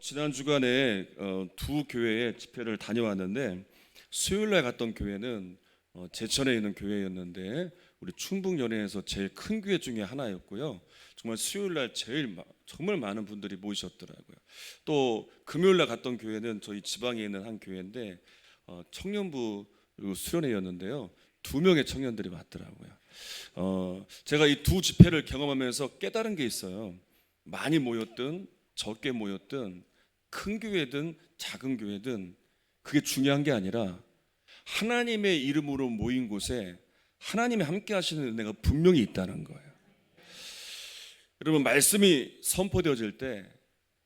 지난 주간에 두 교회에 집회를 다녀왔는데 수요일날 갔던 교회는 제천에 있는 교회였는데 우리 충북연회에서 제일 큰 교회 중에 하나였고요. 정말 수요일날 정말 많은 분들이 모이셨더라고요. 또 금요일날 갔던 교회는 저희 지방에 있는 한 교회인데 청년부 수련회였는데요. 2명의 청년들이 왔더라고요. 제가 이 두 집회를 경험하면서 깨달은 게 있어요. 많이 모였든 적게 모였든 큰 교회든 작은 교회든 그게 중요한 게 아니라 하나님의 이름으로 모인 곳에 하나님이 함께 하시는 은혜가 분명히 있다는 거예요. 여러분, 말씀이 선포되어질 때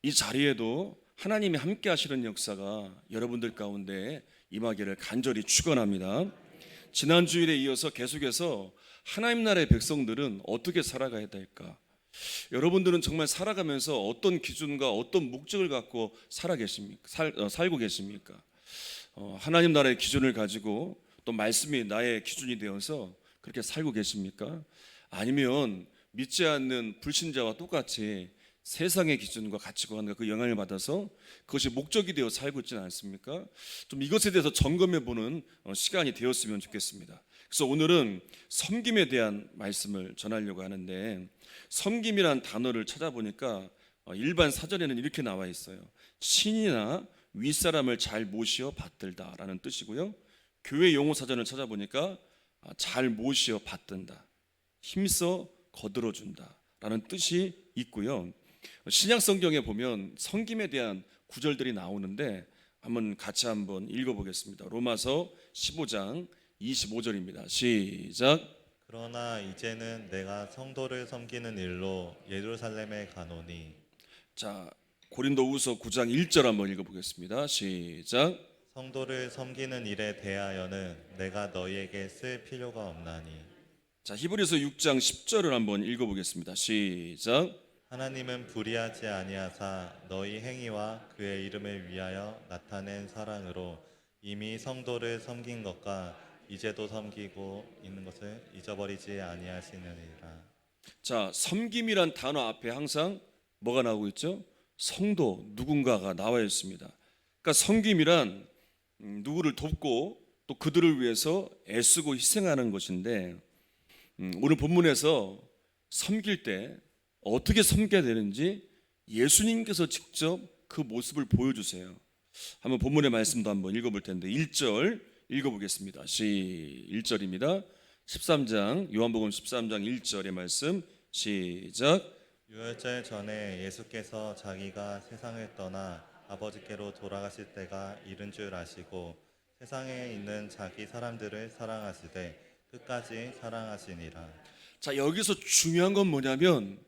이 자리에도 하나님이 함께 하시는 역사가 여러분들 가운데 임하기를 간절히 축원합니다. 지난 주일에 이어서 계속해서 하나님 나라의 백성들은 어떻게 살아가야 될까? 여러분들은 정말 살아가면서 어떤 기준과 어떤 목적을 갖고 살고 계십니까? 하나님 나라의 기준을 가지고 또 말씀이 나의 기준이 되어서 그렇게 살고 계십니까? 아니면 믿지 않는 불신자와 똑같이 세상의 기준과 가치관과 그 영향을 받아서 그것이 목적이 되어 살고 있지는 않습니까? 좀 이것에 대해서 점검해 보는 시간이 되었으면 좋겠습니다. 그래서 오늘은 섬김에 대한 말씀을 전하려고 하는데, 섬김이란 단어를 찾아보니까 일반 사전에는 이렇게 나와 있어요. 신이나 윗사람을 잘 모시어 받들다라는 뜻이고요. 교회 용어 사전을 찾아보니까 잘 모시어 받든다, 힘써 거들어준다라는 뜻이 있고요. 신약 성경에 보면 섬김에 대한 구절들이 나오는데 같이 한번 읽어보겠습니다. 로마서 15장 25절입니다. 시작. 그러나 이제는 내가 성도를 섬기는 일로 예루살렘에 가노니. 자, 고린도후서 9장 1절 한번 읽어보겠습니다. 시작. 성도를 섬기는 일에 대하여는 내가 너희에게 쓸 필요가 없나니. 자, 히브리서 6장 10절을 한번 읽어보겠습니다. 시작. 하나님은 불의하지 아니하사 너희 행위와 그의 이름을 위하여 나타낸 사랑으로 이미 성도를 섬긴 것과 이제도 섬기고 있는 것을 잊어버리지 아니하시느니라. 자, 섬김이란 단어 앞에 항상 뭐가 나오고 있죠? 성도, 누군가가 나와 있습니다. 그러니까 섬김이란 누구를 돕고 또 그들을 위해서 애쓰고 희생하는 것인데, 오늘 본문에서 섬길 때 어떻게 섬겨야 되는지 예수님께서 직접 그 모습을 보여주세요. 한번 본문의 말씀도 한번 읽어볼 텐데 1절 읽어보겠습니다. 1절입니다. 13장 요한복음 13장 1절의 말씀 시작. 유월절 전에 예수께서 자기가 세상을 떠나 아버지께로 돌아가실 때가 이른 줄 아시고 세상에 있는 자기 사람들을 사랑하시되 끝까지 사랑하시니라. 자, 여기서 중요한 건 뭐냐면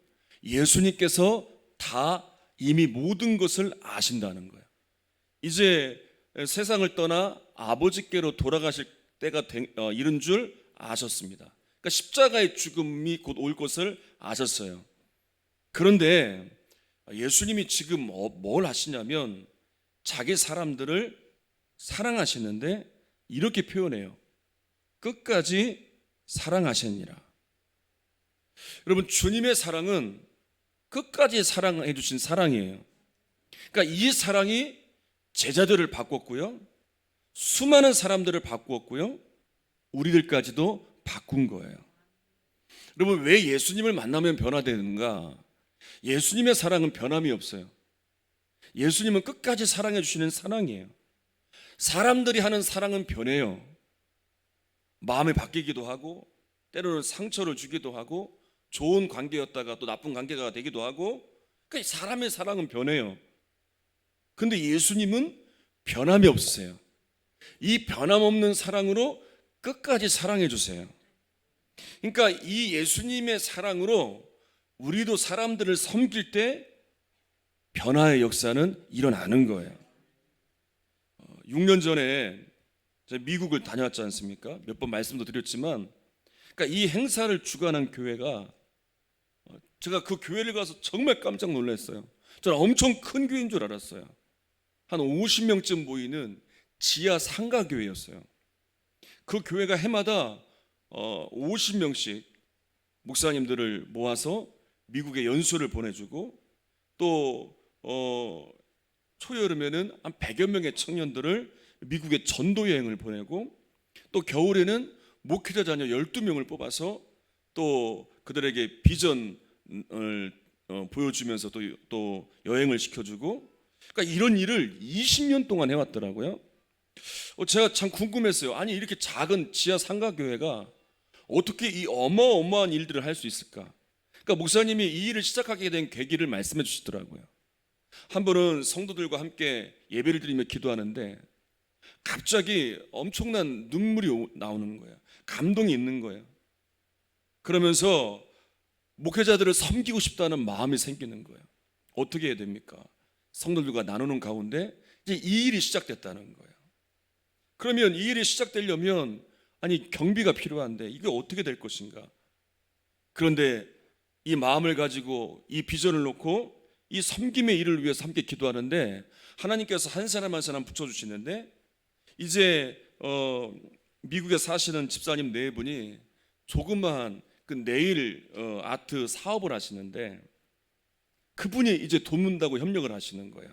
예수님께서 다 이미 모든 것을 아신다는 거예요. 이제 세상을 떠나 아버지께로 돌아가실 때가 이른 줄 아셨습니다. 그러니까 십자가의 죽음이 곧 올 것을 아셨어요. 그런데 예수님이 지금 뭘 하시냐면 자기 사람들을 사랑하시는데 이렇게 표현해요. 끝까지 사랑하시니라. 여러분, 주님의 사랑은 끝까지 사랑해 주신 사랑이에요. 그러니까 이 사랑이 제자들을 바꿨고요, 수많은 사람들을 바꾸었고요, 우리들까지도 바꾼 거예요. 여러분, 왜 예수님을 만나면 변화되는가? 예수님의 사랑은 변함이 없어요. 예수님은 끝까지 사랑해 주시는 사랑이에요. 사람들이 하는 사랑은 변해요. 마음이 바뀌기도 하고 때로는 상처를 주기도 하고 좋은 관계였다가 또 나쁜 관계가 되기도 하고, 그러니까 사람의 사랑은 변해요. 근데 예수님은 변함이 없으세요. 이 변함없는 사랑으로 끝까지 사랑해 주세요. 그러니까 이 예수님의 사랑으로 우리도 사람들을 섬길 때 변화의 역사는 일어나는 거예요. 6년 전에 제가 미국을 다녀왔지 않습니까? 몇 번 말씀도 드렸지만, 그러니까 이 행사를 주관한 교회가, 제가 그 교회를 가서 정말 깜짝 놀랐어요. 저는 엄청 큰 교회인 줄 알았어요. 한 50명쯤 모이는 지하 상가교회였어요. 그 교회가 해마다 50명씩 목사님들을 모아서 미국에 연수를 보내주고 또 초여름에는 한 100여 명의 청년들을 미국에 전도 여행을 보내고, 또 겨울에는 목회자 자녀 12명을 뽑아서 또 그들에게 비전을 보여주면서 또 여행을 시켜주고, 그러니까 이런 일을 20년 동안 해왔더라고요. 제가 참 궁금했어요. 아니, 이렇게 작은 지하 상가 교회가 어떻게 이 어마어마한 일들을 할 수 있을까? 그러니까 목사님이 이 일을 시작하게 된 계기를 말씀해 주시더라고요. 한 번은 성도들과 함께 예배를 드리며 기도하는데 갑자기 엄청난 눈물이 나오는 거예요. 감동이 있는 거예요. 그러면서 목회자들을 섬기고 싶다는 마음이 생기는 거예요. 어떻게 해야 됩니까? 성도들과 나누는 가운데 이제 이 일이 시작됐다는 거예요. 그러면 이 일이 시작되려면 아니 경비가 필요한데 이게 어떻게 될 것인가? 그런데 이 마음을 가지고 이 비전을 놓고 이 섬김의 일을 위해서 함께 기도하는데 하나님께서 한 사람 한 사람 붙여주시는데, 이제 미국에 사시는 집사님 네 분이 조그마한 그 네일 아트 사업을 하시는데 그분이 이제 돕는다고 협력을 하시는 거예요.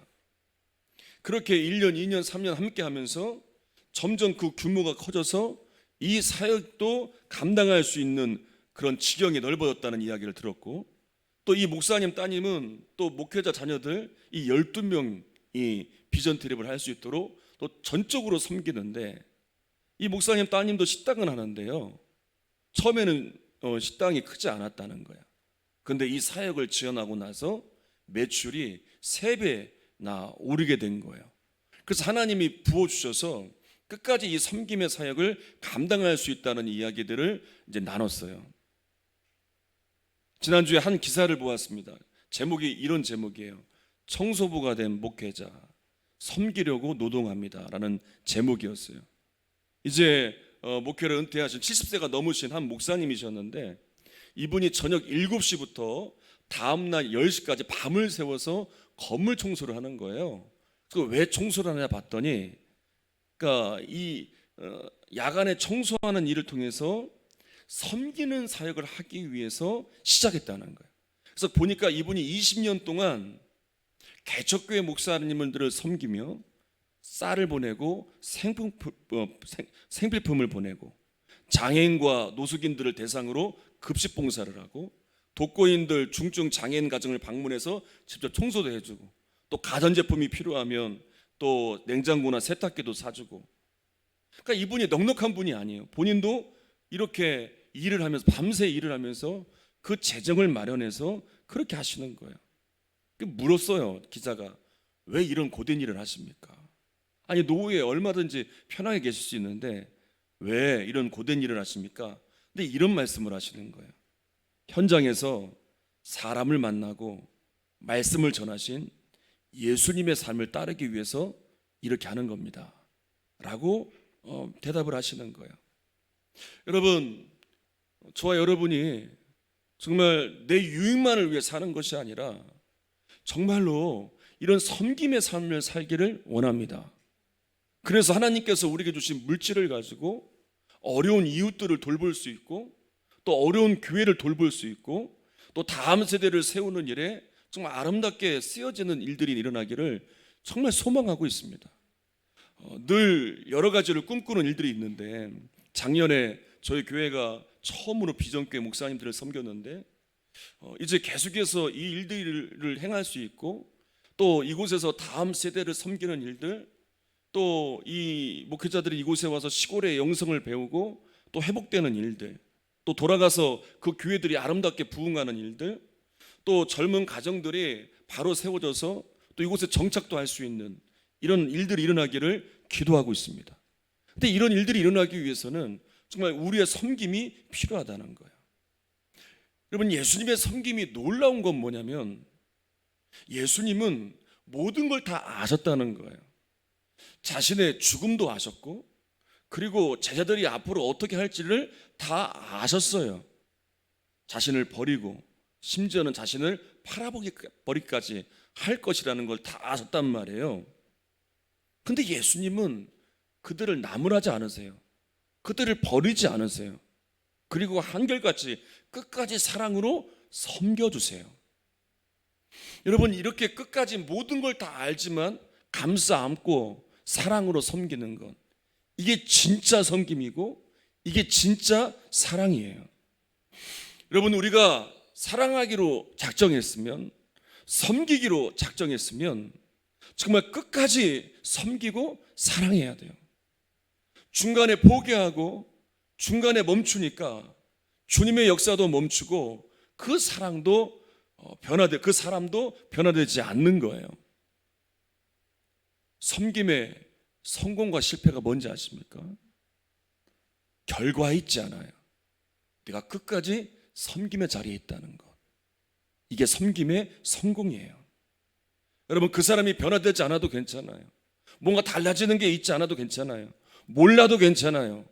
그렇게 1년, 2년, 3년 함께 하면서 점점 그 규모가 커져서 이 사역도 감당할 수 있는 그런 지경이 넓어졌다는 이야기를 들었고, 또 이 목사님 따님은 또 목회자 자녀들 이 12명이 비전 트립을 할 수 있도록 또 전적으로 섬기는데, 이 목사님 따님도 식당을 하는데요, 처음에는 식당이 크지 않았다는 거야. 그런데 이 사역을 지원하고 나서 매출이 3배나 오르게 된 거예요. 그래서 하나님이 부어주셔서 끝까지 이 섬김의 사역을 감당할 수 있다는 이야기들을 이제 나눴어요. 지난주에 한 기사를 보았습니다. 제목이 이런 제목이에요. 청소부가 된 목회자, 섬기려고 노동합니다 라는 제목이었어요. 이제 목회를 은퇴하신 70세가 넘으신 한 목사님이셨는데, 이분이 저녁 7시부터 다음날 10시까지 밤을 새워서 건물 청소를 하는 거예요. 그 왜 청소를 하냐 봤더니, 그러니까 이 야간에 청소하는 일을 통해서 섬기는 사역을 하기 위해서 시작했다는 거예요. 그래서 보니까 이분이 20년 동안 개척교회 목사님들을 섬기며 쌀을 보내고 생필품을 보내고, 장애인과 노숙인들을 대상으로 급식 봉사를 하고, 독거인들 중증 장애인 가정을 방문해서 직접 청소도 해주고, 또 가전제품이 필요하면 또 냉장고나 세탁기도 사주고. 그러니까 이분이 넉넉한 분이 아니에요. 본인도 이렇게 일을 하면서 밤새 일을 하면서 그 재정을 마련해서 그렇게 하시는 거예요. 물었어요, 기자가. 왜 이런 고된 일을 하십니까? 아니, 노후에 얼마든지 편하게 계실 수 있는데 왜 이런 고된 일을 하십니까? 근데 이런 말씀을 하시는 거예요. 현장에서 사람을 만나고 말씀을 전하신 예수님의 삶을 따르기 위해서 이렇게 하는 겁니다 라고 대답을 하시는 거예요. 여러분, 저와 여러분이 정말 내 유익만을 위해 사는 것이 아니라 정말로 이런 섬김의 삶을 살기를 원합니다. 그래서 하나님께서 우리에게 주신 물질을 가지고 어려운 이웃들을 돌볼 수 있고, 또 어려운 교회를 돌볼 수 있고, 또 다음 세대를 세우는 일에 정말 아름답게 쓰여지는 일들이 일어나기를 정말 소망하고 있습니다. 늘 여러 가지를 꿈꾸는 일들이 있는데, 작년에 저희 교회가 처음으로 비전교회 목사님들을 섬겼는데 이제 계속해서 이 일들을 행할 수 있고, 또 이곳에서 다음 세대를 섬기는 일들, 또 이 목회자들이 이곳에 와서 시골의 영성을 배우고 또 회복되는 일들, 또 돌아가서 그 교회들이 아름답게 부흥하는 일들, 또 젊은 가정들이 바로 세워져서 또 이곳에 정착도 할 수 있는 이런 일들이 일어나기를 기도하고 있습니다. 근데 이런 일들이 일어나기 위해서는 정말 우리의 섬김이 필요하다는 거예요. 여러분, 예수님의 섬김이 놀라운 건 뭐냐면 예수님은 모든 걸 다 아셨다는 거예요. 자신의 죽음도 아셨고, 그리고 제자들이 앞으로 어떻게 할지를 다 아셨어요. 자신을 버리고 심지어는 자신을 팔아버리기까지 할 것이라는 걸 다 아셨단 말이에요. 근데 예수님은 그들을 나무라지 않으세요. 그들을 버리지 않으세요. 그리고 한결같이 끝까지 사랑으로 섬겨주세요. 여러분, 이렇게 끝까지 모든 걸 다 알지만 감싸 안고 사랑으로 섬기는 것, 이게 진짜 섬김이고 이게 진짜 사랑이에요. 여러분, 우리가 사랑하기로 작정했으면, 섬기기로 작정했으면 정말 끝까지 섬기고 사랑해야 돼요. 중간에 포기하고 중간에 멈추니까 주님의 역사도 멈추고 그 사랑도 그 사람도 변화되지 않는 거예요. 섬김의 성공과 실패가 뭔지 아십니까? 결과에 있지 않아요. 내가 끝까지 섬김의 자리에 있다는 것, 이게 섬김의 성공이에요. 여러분, 그 사람이 변화되지 않아도 괜찮아요. 뭔가 달라지는 게 있지 않아도 괜찮아요. 몰라도 괜찮아요.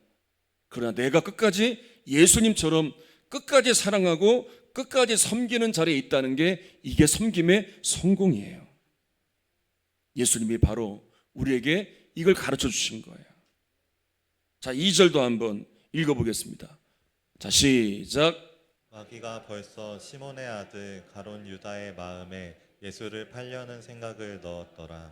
그러나 내가 끝까지 예수님처럼 끝까지 사랑하고 끝까지 섬기는 자리에 있다는 게, 이게 섬김의 성공이에요. 예수님이 바로 우리에게 이걸 가르쳐 주신 거예요. 자, 2절도 한번 읽어보겠습니다. 자, 시작. 마귀가 벌써 시몬의 아들 가룟 유다의 마음에 예수를 팔려는 생각을 넣었더라.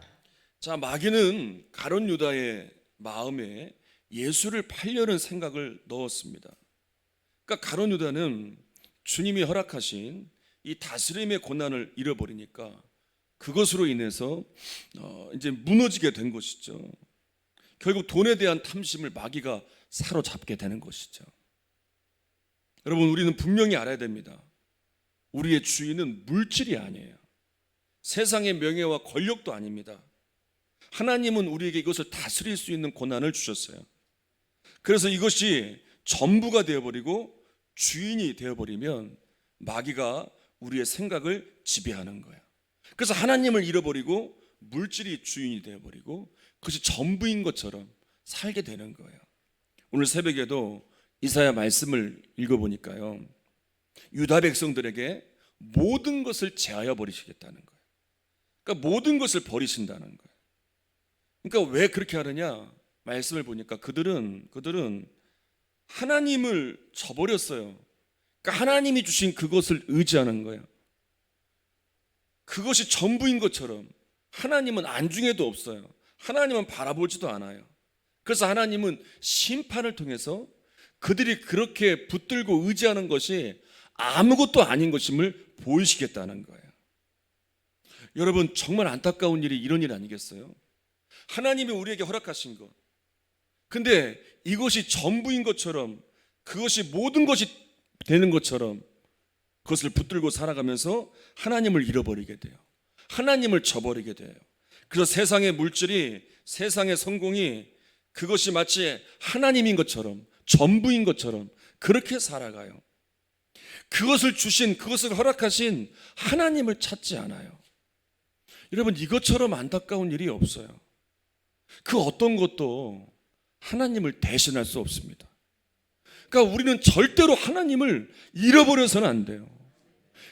자, 마귀는 가룟 유다의 마음에 예수를 팔려는 생각을 넣었습니다. 그러니까 가룟 유다는 주님이 허락하신 이 다스림의 고난을 잃어버리니까 그것으로 인해서 이제 무너지게 된 것이죠. 결국 돈에 대한 탐심을 마귀가 사로잡게 되는 것이죠. 여러분, 우리는 분명히 알아야 됩니다. 우리의 주인은 물질이 아니에요. 세상의 명예와 권력도 아닙니다. 하나님은 우리에게 이것을 다스릴 수 있는 고난을 주셨어요. 그래서 이것이 전부가 되어버리고 주인이 되어버리면 마귀가 우리의 생각을 지배하는 거예요. 그래서 하나님을 잃어버리고 물질이 주인이 되어버리고 그것이 전부인 것처럼 살게 되는 거예요. 오늘 새벽에도 이사야 말씀을 읽어보니까요, 유다 백성들에게 모든 것을 제하여 버리시겠다는 거예요. 그러니까 모든 것을 버리신다는 거예요. 그러니까 왜 그렇게 하느냐, 말씀을 보니까 그들은 하나님을 저버렸어요. 그러니까 하나님이 주신 그것을 의지하는 거예요. 그것이 전부인 것처럼. 하나님은 안중에도 없어요. 하나님은 바라보지도 않아요. 그래서 하나님은 심판을 통해서 그들이 그렇게 붙들고 의지하는 것이 아무것도 아닌 것임을 보이시겠다는 거예요. 여러분, 정말 안타까운 일이 이런 일 아니겠어요? 하나님이 우리에게 허락하신 것, 근데 이것이 전부인 것처럼, 그것이 모든 것이 되는 것처럼 그것을 붙들고 살아가면서 하나님을 잃어버리게 돼요. 하나님을 저버리게 돼요. 그래서 세상의 물질이, 세상의 성공이 그것이 마치 하나님인 것처럼, 전부인 것처럼 그렇게 살아가요. 그것을 주신, 그것을 허락하신 하나님을 찾지 않아요. 여러분, 이것처럼 안타까운 일이 없어요. 그 어떤 것도 하나님을 대신할 수 없습니다. 그러니까 우리는 절대로 하나님을 잃어버려서는 안 돼요.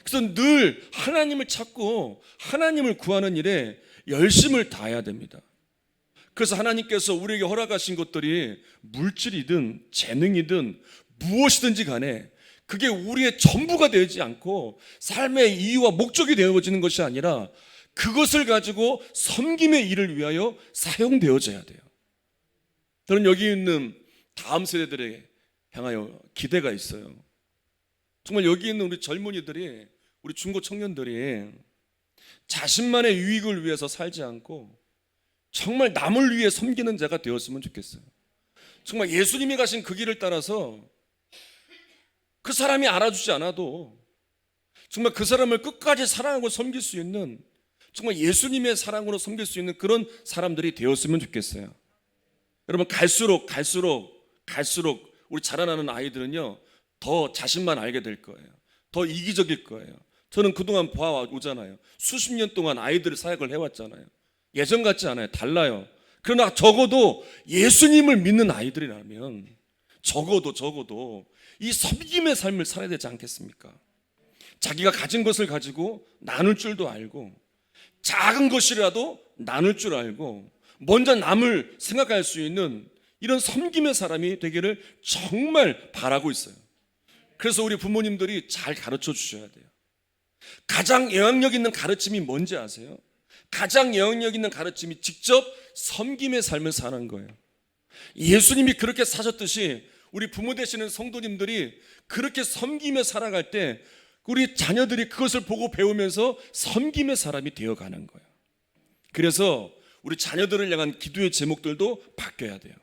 그래서 늘 하나님을 찾고 하나님을 구하는 일에 열심을 다해야 됩니다. 그래서 하나님께서 우리에게 허락하신 것들이 물질이든 재능이든 무엇이든지 간에 그게 우리의 전부가 되지 않고 삶의 이유와 목적이 되어지는 것이 아니라 그것을 가지고 섬김의 일을 위하여 사용되어져야 돼요. 저는 여기 있는 다음 세대들에게 향하여 기대가 있어요. 정말 여기 있는 우리 젊은이들이, 우리 중고 청년들이 자신만의 유익을 위해서 살지 않고 정말 남을 위해 섬기는 자가 되었으면 좋겠어요. 정말 예수님이 가신 그 길을 따라서 그 사람이 알아주지 않아도 정말 그 사람을 끝까지 사랑하고 섬길 수 있는, 정말 예수님의 사랑으로 섬길 수 있는 그런 사람들이 되었으면 좋겠어요. 여러분, 갈수록 우리 자라나는 아이들은요, 더 자신만 알게 될 거예요. 더 이기적일 거예요. 저는 그동안 보아오잖아요. 수십 년 동안 아이들 사역을 해왔잖아요. 예전 같지 않아요. 달라요. 그러나 적어도 예수님을 믿는 아이들이라면 적어도 이 섬김의 삶을 살아야 되지 않겠습니까? 자기가 가진 것을 가지고 나눌 줄도 알고, 작은 것이라도 나눌 줄 알고, 먼저 남을 생각할 수 있는 이런 섬김의 사람이 되기를 정말 바라고 있어요. 그래서 우리 부모님들이 잘 가르쳐 주셔야 돼요. 가장 영향력 있는 가르침이 뭔지 아세요? 가장 영향력 있는 가르침이 직접 섬김의 삶을 사는 거예요. 예수님이 그렇게 사셨듯이 우리 부모 되시는 성도님들이 그렇게 섬기며 살아갈 때 우리 자녀들이 그것을 보고 배우면서 섬김의 사람이 되어가는 거예요. 그래서 우리 자녀들을 향한 기도의 제목들도 바뀌어야 돼요.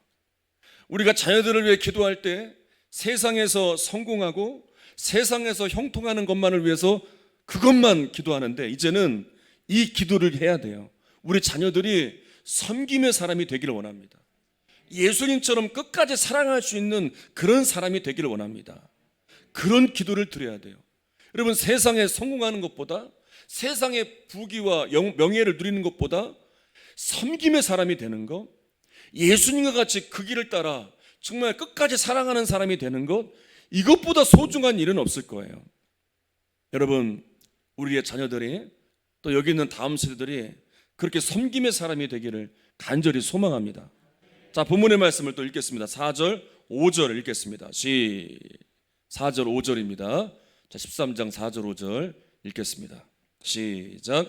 우리가 자녀들을 위해 기도할 때 세상에서 성공하고 세상에서 형통하는 것만을 위해서 그것만 기도하는데 이제는 이 기도를 해야 돼요. 우리 자녀들이 섬김의 사람이 되기를 원합니다. 예수님처럼 끝까지 사랑할 수 있는 그런 사람이 되기를 원합니다. 그런 기도를 드려야 돼요. 여러분, 세상에 성공하는 것보다, 세상의 부귀와 명예를 누리는 것보다 섬김의 사람이 되는 것, 예수님과 같이 그 길을 따라 정말 끝까지 사랑하는 사람이 되는 것, 이것보다 소중한 일은 없을 거예요. 여러분, 우리의 자녀들이 또 여기 있는 다음 세대들이 그렇게 섬김의 사람이 되기를 간절히 소망합니다. 자, 본문의 말씀을 또 읽겠습니다. 4절, 5절 읽겠습니다. 4절, 5절입니다. 자, 13장 4절, 5절 읽겠습니다. 시작.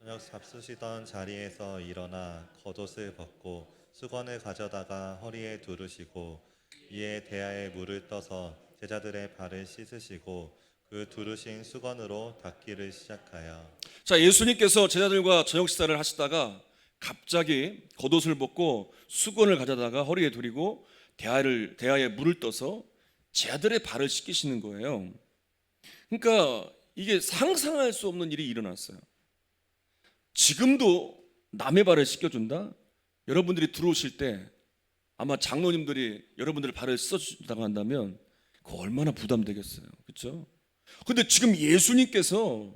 저녁 잡수시던 자리에서 일어나 겉옷을 벗고 수건을 가져다가 허리에 두르시고 이에 대야에 물을 떠서 제자들의 발을 씻으시고 그 두르신 수건으로 닦기를 시작하여. 자, 예수님께서 제자들과 저녁 식사를 하시다가 갑자기 겉옷을 벗고 수건을 가져다가 허리에 두리고 대야에 물을 떠서 제자들의 발을 씻기시는 거예요. 그러니까 이게 상상할 수 없는 일이 일어났어요. 지금도 남의 발을 씻겨준다? 여러분들이 들어오실 때 아마 장로님들이 여러분들의 발을 씻어준다고 한다면 그거 얼마나 부담되겠어요. 그렇죠? 근데 지금 예수님께서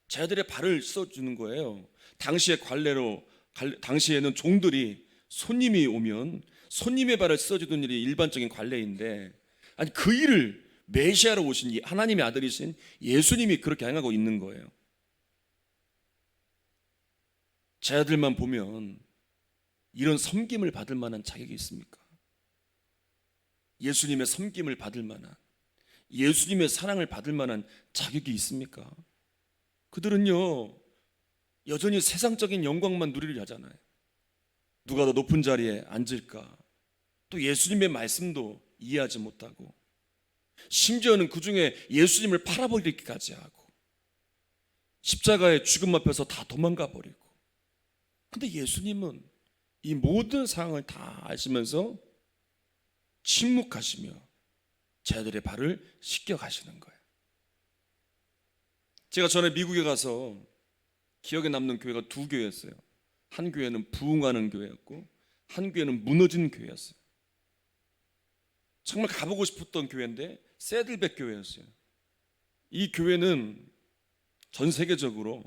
제자들의 발을 씻어주는 거예요. 당시에는 종들이 손님이 오면 손님의 발을 씻어주던 일이 일반적인 관례인데, 아니 그 일을 메시아로 오신 하나님의 아들이신 예수님이 그렇게 행하고 있는 거예요. 제자들만 보면 이런 섬김을 받을 만한 자격이 있습니까? 예수님의 섬김을 받을 만한, 예수님의 사랑을 받을 만한 자격이 있습니까? 그들은요 여전히 세상적인 영광만 누리려 하잖아요. 누가 더 높은 자리에 앉을까? 또 예수님의 말씀도 이해하지 못하고, 심지어는 그 중에 예수님을 팔아버리기까지 하고, 십자가의 죽음 앞에서 다 도망가 버리고. 근데 예수님은 이 모든 상황을 다 아시면서 침묵하시며 제자들의 발을 씻겨 가시는 거예요. 제가 전에 미국에 가서 기억에 남는 교회가 두 교회였어요. 한 교회는 부흥하는 교회였고 한 교회는 무너진 교회였어요. 정말 가보고 싶었던 교회인데 새들백 교회였어요. 이 교회는 전 세계적으로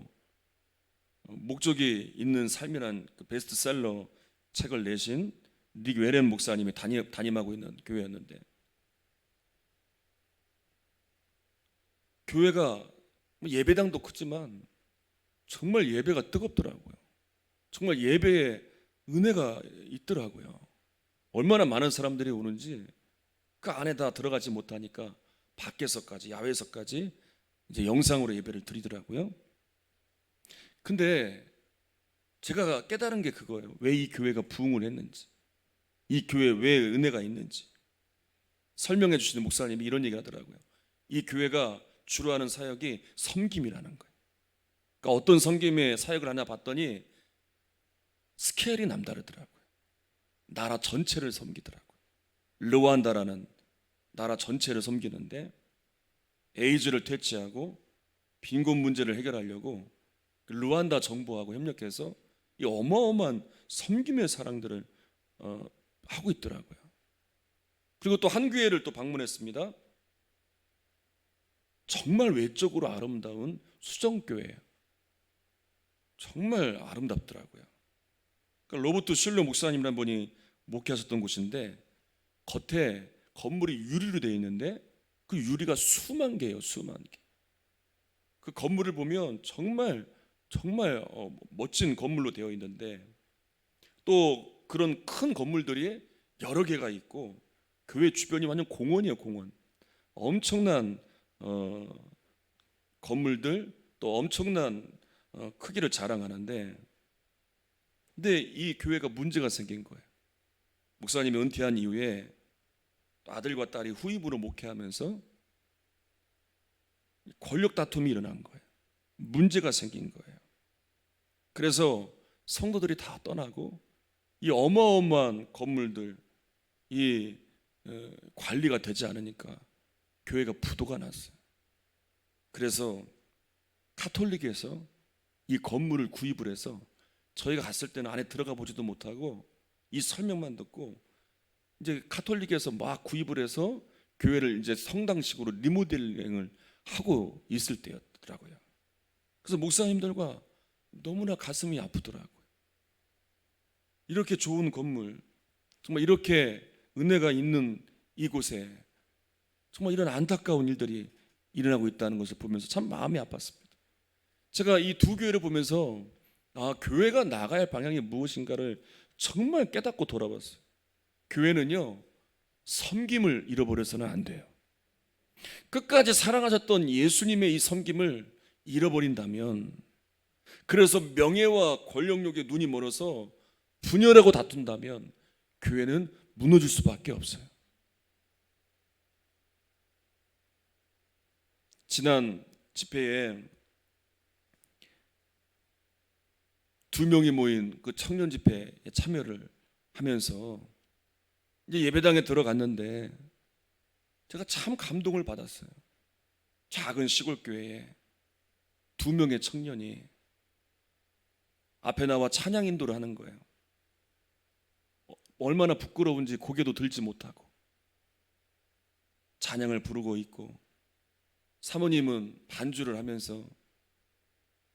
목적이 있는 삶이란 그 베스트셀러 책을 내신 닉 웨렌 목사님이 담임하고 있는 교회였는데, 교회가 예배당도 크지만 정말 예배가 뜨겁더라고요. 정말 예배에 은혜가 있더라고요. 얼마나 많은 사람들이 오는지 그 안에 다 들어가지 못하니까 밖에서까지, 야외에서까지 이제 영상으로 예배를 드리더라고요. 근데 제가 깨달은 게 그거예요. 왜 이 교회가 부흥을 했는지, 이 교회에 왜 은혜가 있는지 설명해 주시는 목사님이 이런 얘기 하더라고요. 이 교회가 주로 하는 사역이 섬김이라는 거예요. 그러니까 어떤 섬김의 사역을 하나 봤더니 스케일이 남다르더라고요. 나라 전체를 섬기더라고요. 르완다라는 나라 전체를 섬기는데, 에이즈를 퇴치하고 빈곤 문제를 해결하려고 르완다 정부하고 협력해서 이 어마어마한 섬김의 사랑들을 하고 있더라고요. 그리고 또 한 교회를 또 방문했습니다. 정말 외적으로 아름다운 수정교회예요. 정말 아름답더라고요. 그러니까 로버트 슐러 목사님이라는 분이 목회하셨던 곳인데, 겉에 건물이 유리로 되어 있는데 그 유리가 수만 개예요. 수만 개. 그 건물을 보면 정말 멋진 건물로 되어 있는데, 또 그런 큰 건물들이 여러 개가 있고 교회 주변이 완전 공원이에요. 공원. 엄청난 건물들, 또 엄청난 크기를 자랑하는데, 근데 이 교회가 문제가 생긴 거예요. 목사님이 은퇴한 이후에 아들과 딸이 후임으로 목회하면서 권력 다툼이 일어난 거예요. 문제가 생긴 거예요. 그래서 성도들이 다 떠나고 이 어마어마한 건물들 이 관리가 되지 않으니까 교회가 부도가 났어요. 그래서 카톨릭에서 이 건물을 구입을 해서 저희가 갔을 때는 안에 들어가 보지도 못하고 이 설명만 듣고 이제 카톨릭에서 막 구입을 해서 교회를 이제 성당식으로 리모델링을 하고 있을 때였더라고요. 그래서 목사님들과 너무나 가슴이 아프더라고요. 이렇게 좋은 건물, 정말 이렇게 은혜가 있는 이곳에 정말 이런 안타까운 일들이 일어나고 있다는 것을 보면서 참 마음이 아팠습니다. 제가 이 두 교회를 보면서 교회가 나가야 할 방향이 무엇인가를 정말 깨닫고 돌아봤어요. 교회는요, 섬김을 잃어버려서는 안 돼요. 끝까지 사랑하셨던 예수님의 이 섬김을 잃어버린다면, 그래서 명예와 권력욕에 눈이 멀어서 분열하고 다툰다면 교회는 무너질 수밖에 없어요. 지난 집회에 2명이 모인 그 청년 집회에 참여를 하면서 이제 예배당에 들어갔는데 제가 참 감동을 받았어요. 작은 시골 교회에 2명의 청년이 앞에 나와 찬양 인도를 하는 거예요. 얼마나 부끄러운지 고개도 들지 못하고 찬양을 부르고 있고, 사모님은 반주를 하면서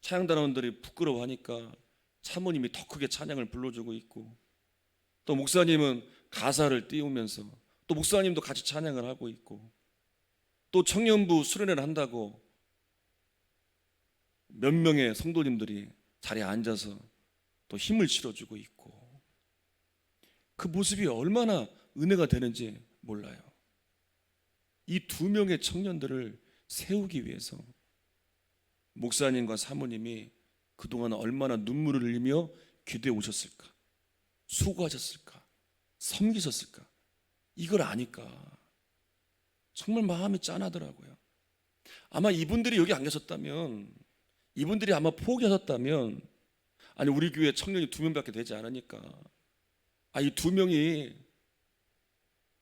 찬양단원들이 부끄러워하니까 사모님이 더 크게 찬양을 불러주고 있고, 또 목사님은 가사를 띄우면서 또 목사님도 같이 찬양을 하고 있고, 또 청년부 수련회를 한다고 몇 명의 성도님들이 자리에 앉아서 또 힘을 실어주고 있고, 그 모습이 얼마나 은혜가 되는지 몰라요. 이 2명의 청년들을 세우기 위해서 목사님과 사모님이 그동안 얼마나 눈물을 흘리며 기도해 오셨을까, 수고하셨을까, 섬기셨을까, 이걸 아니까 정말 마음이 짠하더라고요. 아마 이분들이 여기 안 계셨다면, 이분들이 아마 포기하셨다면, 아니 우리 교회 청년이 2명밖에 되지 않으니까 이 2명이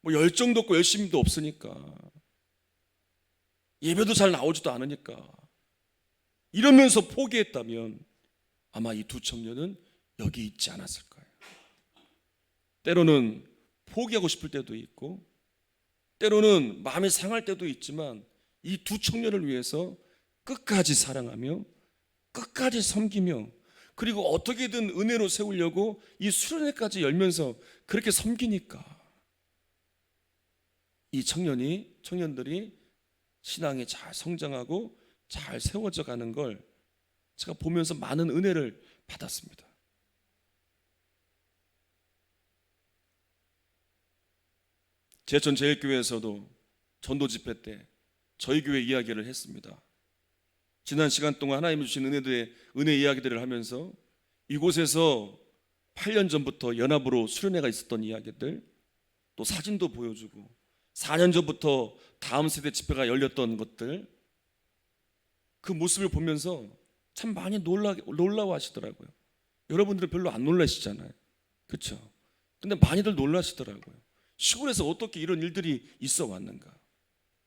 뭐 열정도 없고 열심도 없으니까, 예배도 잘 나오지도 않으니까 이러면서 포기했다면 아마 이 2 청년은 여기 있지 않았을 거예요. 때로는 포기하고 싶을 때도 있고, 때로는 마음이 상할 때도 있지만 이 2 청년을 위해서 끝까지 사랑하며 끝까지 섬기며, 그리고 어떻게든 은혜로 세우려고 이 수련회까지 열면서 그렇게 섬기니까 이 청년들이 신앙이 잘 성장하고 잘 세워져 가는 걸 제가 보면서 많은 은혜를 받았습니다. 제천 제일교회에서도 전도 집회 때 저희 교회 이야기를 했습니다. 지난 시간 동안 하나님 주신 은혜 이야기들을 하면서 이곳에서 8년 전부터 연합으로 수련회가 있었던 이야기들, 또 사진도 보여주고 4년 전부터 다음 세대 집회가 열렸던 것들, 그 모습을 보면서 참 많이 놀라워하시더라고요. 여러분들은 별로 안 놀라시잖아요, 그렇죠? 근데 많이들 놀라시더라고요. 시골에서 어떻게 이런 일들이 있어 왔는가.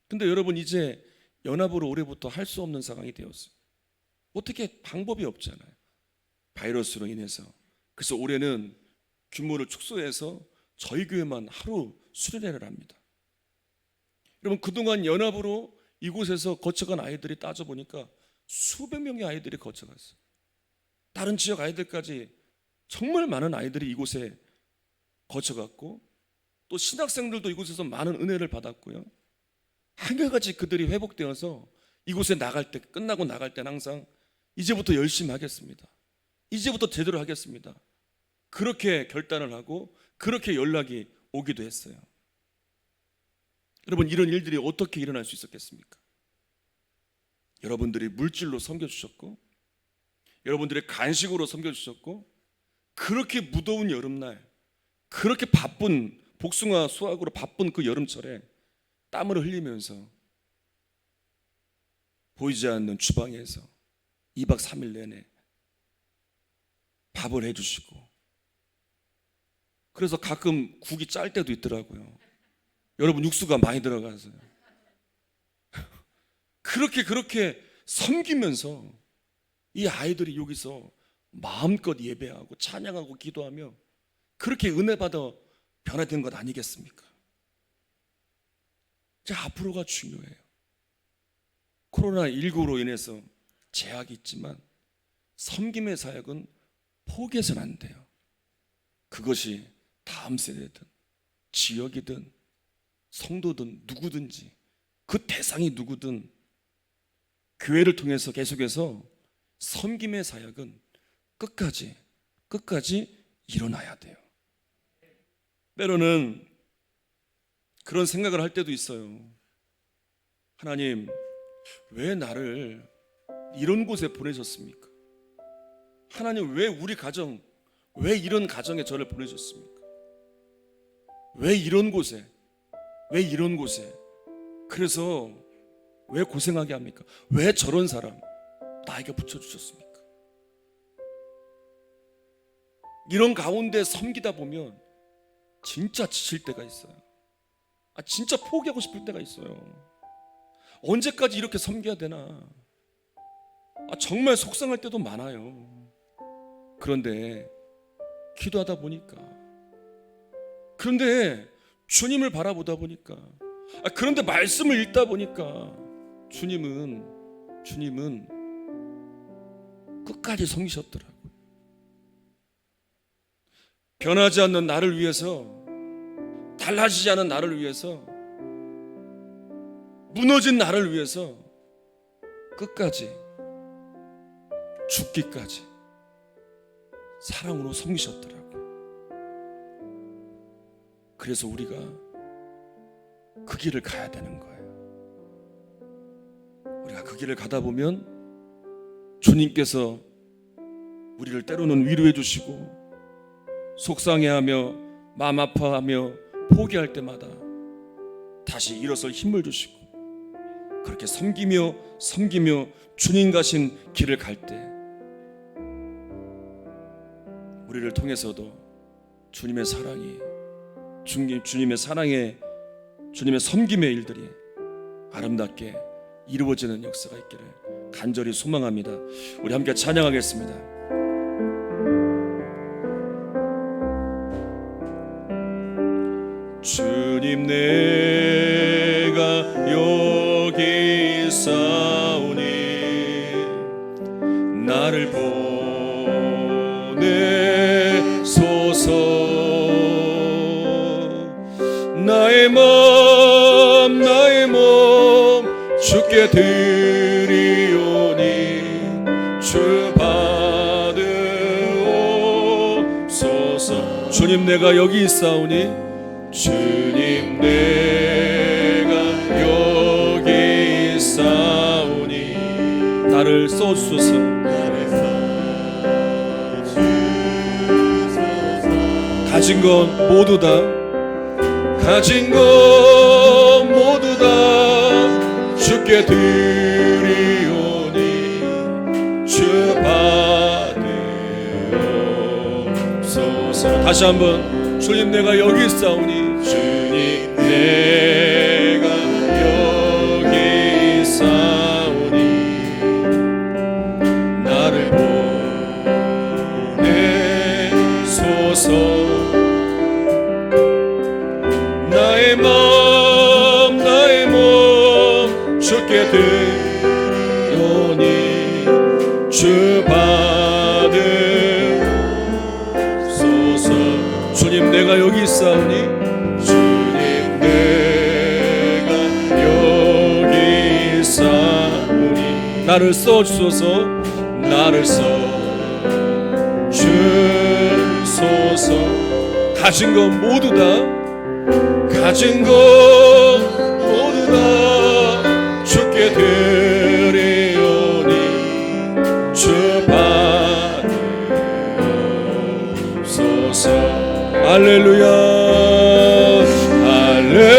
근데 여러분, 이제 연합으로 올해부터 할 수 없는 상황이 되었어요. 어떻게 방법이 없잖아요, 바이러스로 인해서. 그래서 올해는 규모를 축소해서 저희 교회만 하루 수련회를 합니다. 여러분, 그동안 연합으로 이곳에서 거쳐간 아이들이 따져보니까 수백 명의 아이들이 거쳐갔어요. 다른 지역 아이들까지 정말 많은 아이들이 이곳에 거쳐갔고, 또 신학생들도 이곳에서 많은 은혜를 받았고요. 한결같이 그들이 회복되어서 이곳에 나갈 때, 끝나고 나갈 때는 항상 이제부터 열심히 하겠습니다, 이제부터 제대로 하겠습니다, 그렇게 결단을 하고 그렇게 연락이 오기도 했어요. 여러분, 이런 일들이 어떻게 일어날 수 있었겠습니까? 여러분들이 물질로 섬겨주셨고, 여러분들의 간식으로 섬겨주셨고, 그렇게 무더운 여름날, 그렇게 바쁜 복숭아 수확으로 바쁜 그 여름철에 땀을 흘리면서 보이지 않는 주방에서 2박 3일 내내 밥을 해주시고, 그래서 가끔 국이 짤 때도 있더라고요. 여러분, 육수가 많이 들어가서요. 그렇게 섬기면서 이 아이들이 여기서 마음껏 예배하고 찬양하고 기도하며 그렇게 은혜 받아 변화된 것 아니겠습니까? 이제 앞으로가 중요해요. 코로나19로 인해서 제약이 있지만 섬김의 사역은 포기해서는 안 돼요. 그것이 다음 세대든 지역이든 성도든 누구든지, 그 대상이 누구든 교회를 통해서 계속해서 섬김의 사역은 끝까지 일어나야 돼요. 때로는 그런 생각을 할 때도 있어요. 하나님, 왜 나를 이런 곳에 보내셨습니까? 하나님, 왜 우리 가정, 왜 이런 가정에 저를 보내셨습니까? 왜 이런 곳에, 그래서 왜 고생하게 합니까? 왜 저런 사람 나에게 붙여주셨습니까? 이런 가운데 섬기다 보면 진짜 지칠 때가 있어요. 진짜 포기하고 싶을 때가 있어요. 언제까지 이렇게 섬겨야 되나? 정말 속상할 때도 많아요. 그런데 기도하다 보니까, 그런데 주님을 바라보다 보니까, 그런데 말씀을 읽다 보니까 주님은 끝까지 섬기셨더라고요. 변하지 않는 나를 위해서, 달라지지 않은 나를 위해서, 무너진 나를 위해서 끝까지, 죽기까지 사랑으로 섬기셨더라고요. 그래서 우리가 그 길을 가야 되는 거예요. 우리가 그 길을 가다 보면 주님께서 우리를 때로는 위로해 주시고, 속상해하며 마음 아파하며 포기할 때마다 다시 일어설 힘을 주시고, 그렇게 섬기며 주님 가신 길을 갈 때 우리를 통해서도 주님의 사랑이, 주님의 사랑의, 주님의 섬김의 일들이 아름답게 이루어지는 역사가 있기를 간절히 소망합니다. 우리 함께 찬양하겠습니다. 주님, 내가 여기 있사오니 나를 보내소서. 나의 몸 주께 드리오니 주 받으옵소서. 주님, 내가 여기 있사오니, 주님, 내가 여기 있사오니 나를 써주소서. 가진 것 모두 다 주께 드리오니 주 받으옵소서. 다시 한번, 주님, 내가 여기 있사오니, 주님, 내가 여기 있사오니 나를 보내소서. 나의 몸 주께 드리오니 주 받으소서. 주님, 내가 여기 있사오니, 주님, 내가 여기 있사오니 나를 써주소서. 나를 써주소서. 가진 것 모두 다 주께 드리오니 주 받으소서. 주옵소서. 할렐루야 할렐루야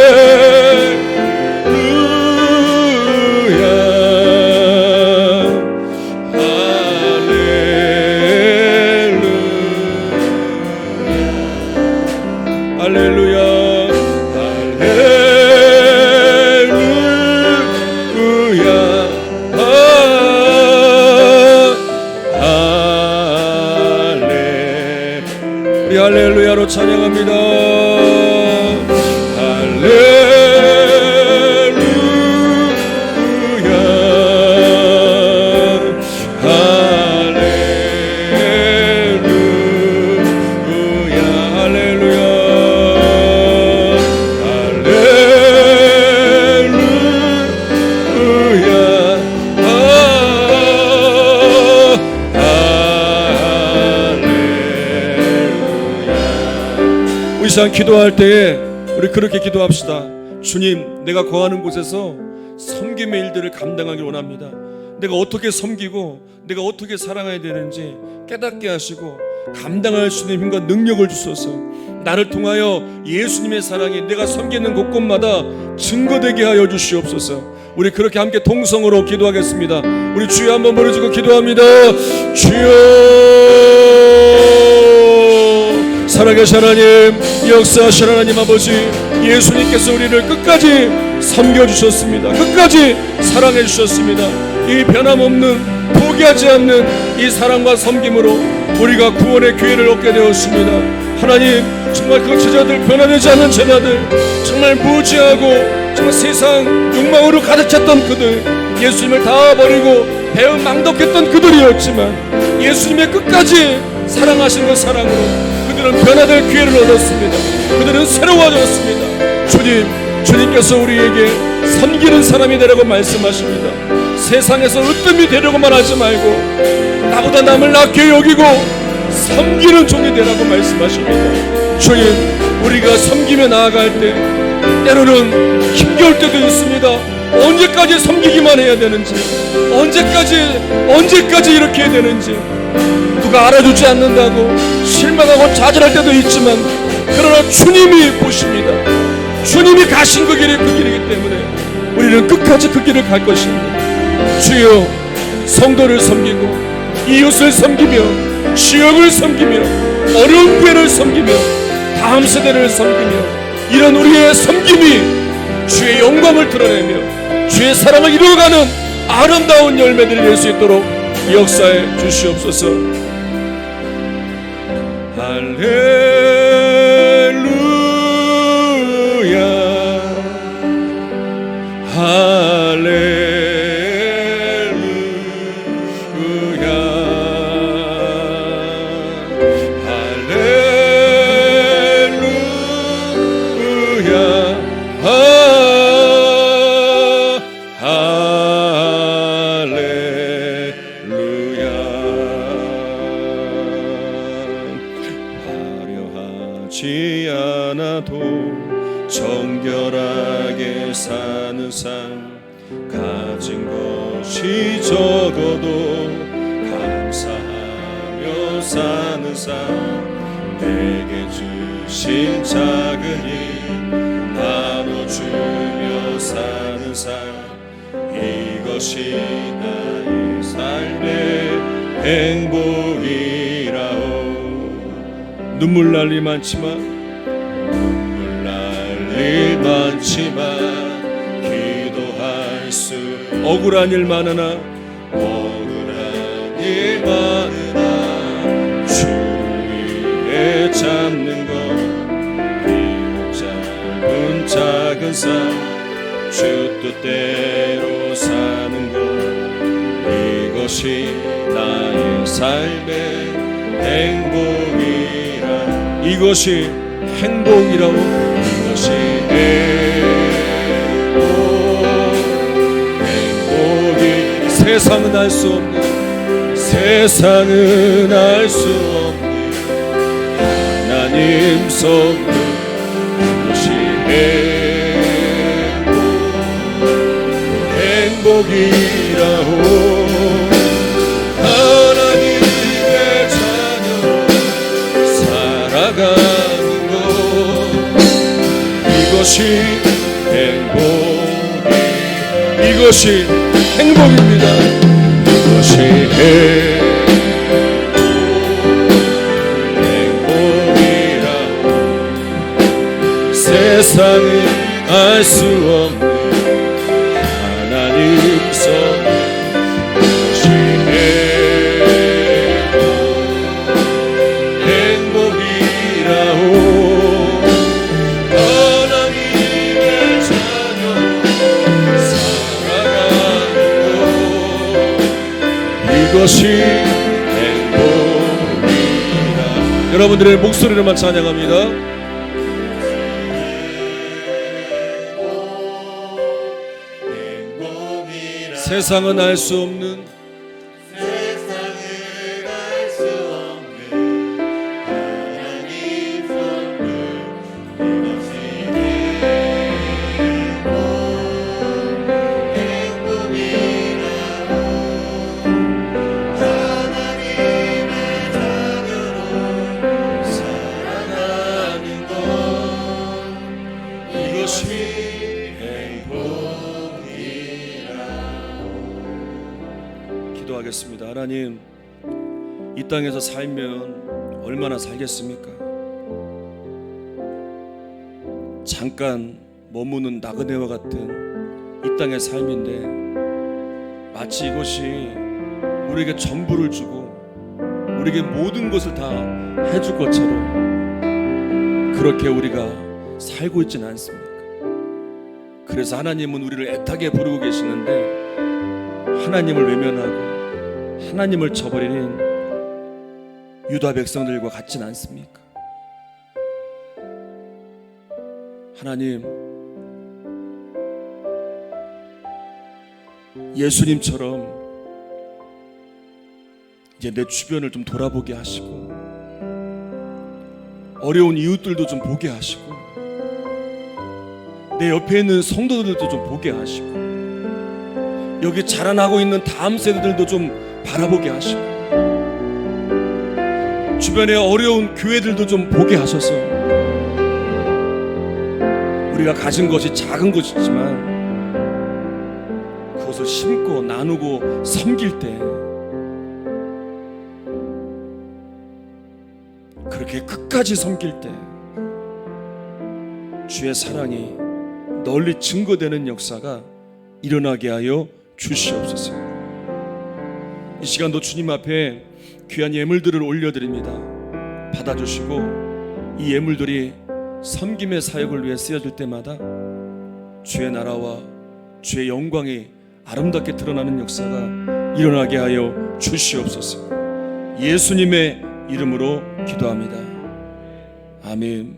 할렐루야 우리 할렐루야로 찬양합니다. 이 시간 기도할 때에 우리 그렇게 기도합시다. 주님, 내가 거하는 곳에서 섬김의 일들을 감당하기 원합니다. 내가 어떻게 섬기고 내가 어떻게 사랑해야 되는지 깨닫게 하시고 감당할 수 있는 힘과 능력을 주소서. 나를 통하여 예수님의 사랑이 내가 섬기는 곳곳마다 증거되게 하여 주시옵소서. 우리 그렇게 함께 동성으로 기도하겠습니다. 우리 주여 한번 부르짖고 기도합니다. 주여, 살아계신 하나님, 역사하신 하나님 아버지, 예수님께서 우리를 끝까지 섬겨주셨습니다. 끝까지 사랑해주셨습니다. 이 변함없는 포기하지 않는 이 사랑과 섬김으로 우리가 구원의 기회를 얻게 되었습니다. 하나님, 정말 그 제자들, 변화되지 않는 제자들, 정말 무지하고 정말 세상 욕망으로 가득 찼던 그들, 예수님을 다 버리고 배은망덕했던 그들이었지만 예수님의 끝까지 사랑하신 그 사랑으로 그들은 변화될 기회를 얻었습니다. 그들은 새로워졌습니다. 주님께서 우리에게 섬기는 사람이 되라고 말씀하십니다. 세상에서 으뜸이 되려고만 하지 말고 나보다 남을 낮게 여기고 섬기는 종이 되라고 말씀하십니다. 주님, 우리가 섬기며 나아갈 때 때로는 힘겨울 때도 있습니다. 언제까지 섬기기만 해야 되는지, 언제까지 이렇게 해야 되는지, 누가 알아주지 않는다고 실망하고 좌절할 때도 있지만, 그러나 주님이 보십니다. 주님이 가신 그 길이 그 길이기 때문에 우리는 끝까지 그 길을 갈 것입니다. 주여, 성도를 섬기고 이웃을 섬기며 지역을 섬기며 어려운 교회를 섬기며 다음 세대를 섬기며 이런 우리의 섬김이 주의 영광을 드러내며 주의 사랑을 이루어가는 아름다운 열매들을 낼 수 있도록 역사해 주시옵소서. 할렐루야 할렐루야 할렐루야 할렐루야. 화려하지 않아도 정결하게 사는 삶, 가진 것이 적어도 감사하며 사는 삶, 내게 주신 작은 일 나눠주며 사는 삶, 이것이 나의 삶의 행복이라오. 눈물 날 일 많지만 기도할 수 억울한 일 많으나 주를 위해 잡는 것, 비록 짧은 작은 삶, 주 뜻대로 사는 것, 이것이 나의 삶의 행복이라. 이것이 행복이라고. 이것이 행복이 세상은 알 수 없는, 세상은 알 수 없는 하나님 성품, 이것이 행복이라고. 하나님의 자녀 살아가 이것이 이것이 행복입니다. 이것이 행복이라. 세상은 알 수 없는 하나님 성 이것이 행복이라오. 하나님의 자녀 살아가는 것 이것이 행복이라. 여러분들의 목소리로만 찬양합니다. 세상은 알 수 없는 하나님 선물 이것이 행복이라고. 하나님의 자녀로 살아가는 것 이것이 기도하겠습니다. 하나님, 이 땅에서 살면 얼마나 살겠습니까? 잠깐 머무는 나그네와 같은 이 땅의 삶인데 마치 이것이 우리에게 전부를 주고 우리에게 모든 것을 다 해줄 것처럼 그렇게 우리가 살고 있지는 않습니까? 그래서 하나님은 우리를 애타게 부르고 계시는데 하나님을 외면하고 하나님을 저버리는 유다 백성들과 같지는 않습니까? 하나님, 예수님처럼 이제 내 주변을 좀 돌아보게 하시고 어려운 이웃들도 좀 보게 하시고 내 옆에 있는 성도들도 좀 보게 하시고 여기 자라나고 있는 다음 세대들도 좀 바라보게 하시고 주변에 어려운 교회들도 좀 보게 하셔서 우리가 가진 것이 작은 것이지만 그것을 심고 나누고 섬길 때 그렇게 끝까지 섬길 때 주의 사랑이 널리 증거되는 역사가 일어나게 하여 주시옵소서. 이 시간도 주님 앞에 귀한 예물들을 올려드립니다. 받아주시고 이 예물들이 섬김의 사역을 위해 쓰여질 때마다 주의 나라와 주의 영광이 아름답게 드러나는 역사가 일어나게 하여 주시옵소서. 예수님의 이름으로 기도합니다. 아멘.